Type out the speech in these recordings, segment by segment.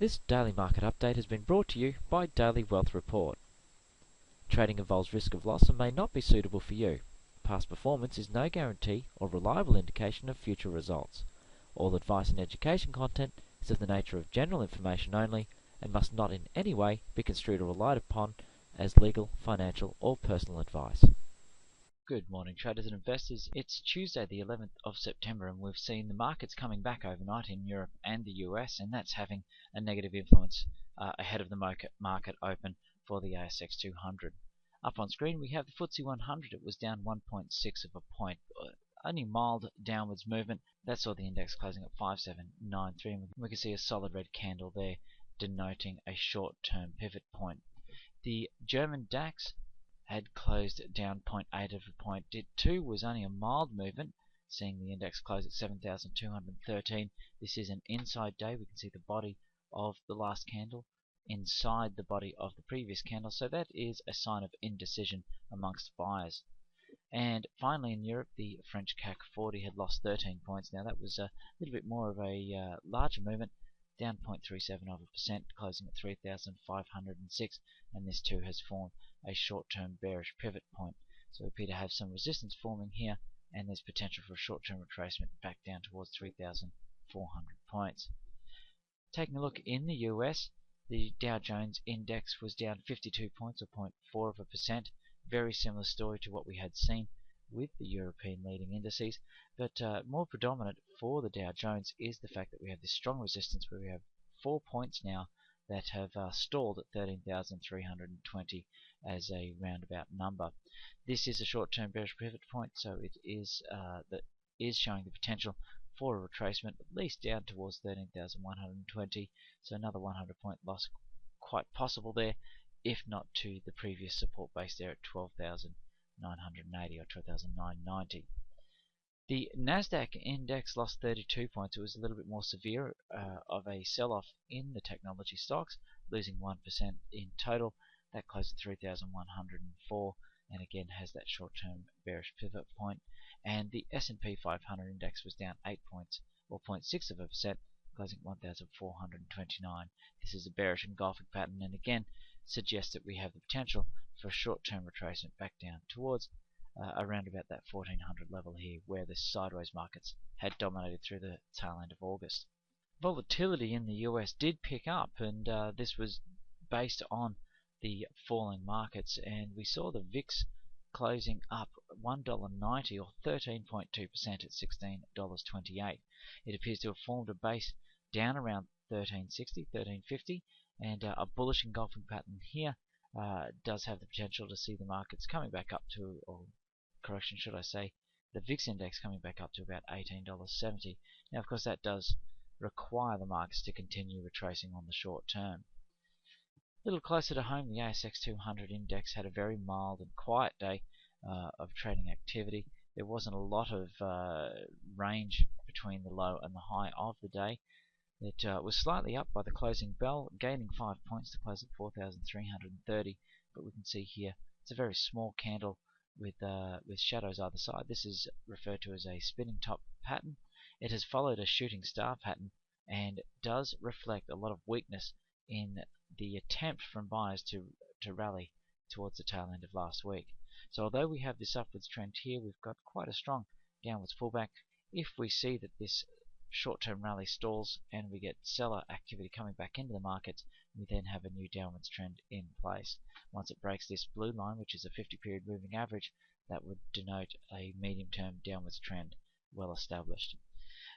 This daily market update has been brought to you by Daily Wealth Report. Trading involves risk of loss and may not be suitable for you. Past performance is no guarantee or reliable indication of future results. All advice and education content is of the nature of general information only and must not in any way be construed or relied upon as legal, financial, or personal advice. Good morning, traders and investors. It's Tuesday, the 11th of September, and we've seen the markets coming back overnight in Europe and the US, and that's having a negative influence ahead of the market open for the ASX 200. Up on screen, we have the FTSE 100. It was down 1.6 of a point. Only mild downwards movement. That saw the index closing at 5793, and we can see a solid red candle there denoting a short-term pivot point. The German DAX had closed down 0.8 of a point. It too was only a mild movement, seeing the index close at 7,213. This is an inside day. We can see the body of the last candle inside the body of the previous candle, so that is a sign of indecision amongst buyers. And finally in Europe, the French CAC 40 had lost 13 points. Now that was a little bit more of a larger movement, down 0.37%, closing at 3,506, and this too has formed a short-term bearish pivot point. So we appear to have some resistance forming here, and there's potential for a short-term retracement back down towards 3,400 points. Taking a look in the US, the Dow Jones index was down 52 points, or 0.4%. Very similar story to what we had seen with the European leading indices, but more predominant for the Dow Jones is the fact that we have this strong resistance where we have 4 points now that have stalled at 13,320 as a roundabout number. This is a short-term bearish pivot point, so it is that is showing the potential for a retracement at least down towards 13,120. So another 100-point loss quite possible there, if not to the previous support base there at 12,980 or 12,990. The Nasdaq index lost 32 points. It was a little bit more severe of a sell-off in the technology stocks, losing 1% in total. That closed at 3,104, and again has that short-term bearish pivot point. And the S&P 500 index was down 8 points, or 0.6%, closing 1,429. This is a bearish engulfing pattern, and again suggests that we have the potential for a short-term retracement back down towards around about that 1400 level here, where the sideways markets had dominated through the tail end of August. Volatility in the US did pick up, and this was based on the falling markets, and we saw the VIX closing up $1.90 or 13.2% at $16.28. It appears to have formed a base down around 1360, 1350, and a bullish engulfing pattern here does have the potential to see the markets coming back up to, or correction should I say, the VIX index coming back up to about $18.70. Now of course that does require the markets to continue retracing on the short term. A little closer to home, the ASX 200 index had a very mild and quiet day of trading activity. There wasn't a lot of range between the low and the high of the day. It was slightly up by the closing bell, gaining 5 points to close at 4,330, but we can see here it's a very small candle with shadows either side. This is referred to as a spinning top pattern. It has followed a shooting star pattern and does reflect a lot of weakness in the attempt from buyers to rally towards the tail end of last week. So although we have this upwards trend here, we've got quite a strong downwards pullback. If we see that this short-term rally stalls and we get seller activity coming back into the markets, we then have a new downwards trend in place. Once it breaks this blue line, which is a 50-period moving average, that would denote a medium-term downwards trend well established.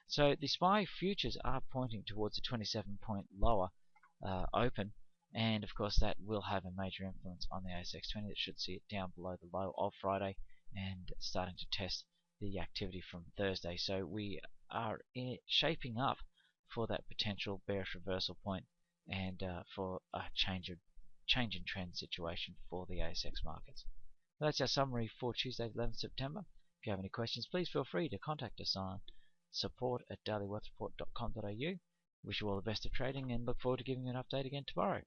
So the SPY futures are pointing towards a 27-point lower open, and of course that will have a major influence on the ASX 20. That should see it down below the low of Friday and starting to test the activity from Thursday. So we are shaping up for that potential bearish reversal point and for a change in trend situation for the ASX markets. So that's our summary for Tuesday, 11th September. If you have any questions, please feel free to contact us on support@dailywealthreport.com.au. Wish you all the best of trading and look forward to giving you an update again tomorrow.